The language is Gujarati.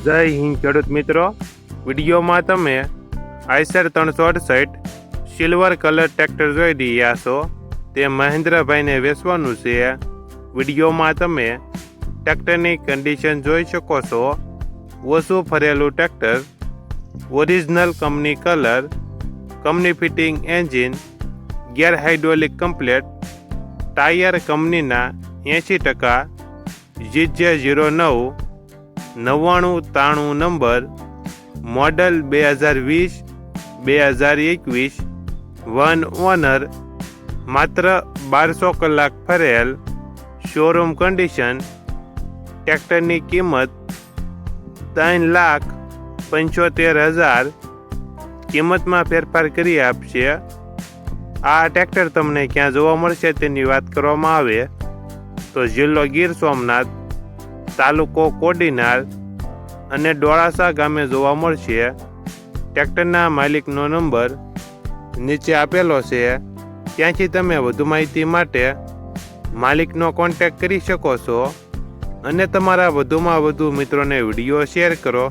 જય હિન્દ ખેડૂત મિત્રો, વિડીયોમાં તમે આઈસર 368 સિલ્વર કલર ટ્રેક્ટર જોઈ રહ્યા છો. તે મહેન્દ્રભાઈને વેચવાનું છે. વિડીયોમાં તમે ટ્રેક્ટરની કન્ડિશન જોઈ શકો છો. ઓછું ફરેલું tractor, original company colour, company fitting engine, gear hydraulic complete, tyre કંપનીના 80%, GJ09 9993 number, model 2020-2021, one honour, માત્ર 1200 કલાક ફરેલ, શોરૂમ કન્ડિશન. ટ્રેક્ટરની કિંમત 3,75,000 કિંમતમાં ફેરફાર કરી આપશે. આ ટ્રેક્ટર તમને ક્યાં જોવા મળશે તેની વાત કરવામાં આવે તો જિલ્લો ગીર સોમનાથ, તાલુકો કોડીનાર અને ડોળાસા ગામે જોવા મળશે. ટ્રેક્ટરના માલિકનો નંબર નીચે આપેલો છે, ત્યાંથી તમે વધુ માહિતી માટે માલિકનો કોન્ટેક્ટ કરી શકો છો અને તમારા વધુમાં વધુ મિત્રોને વિડીયો શેર કરો.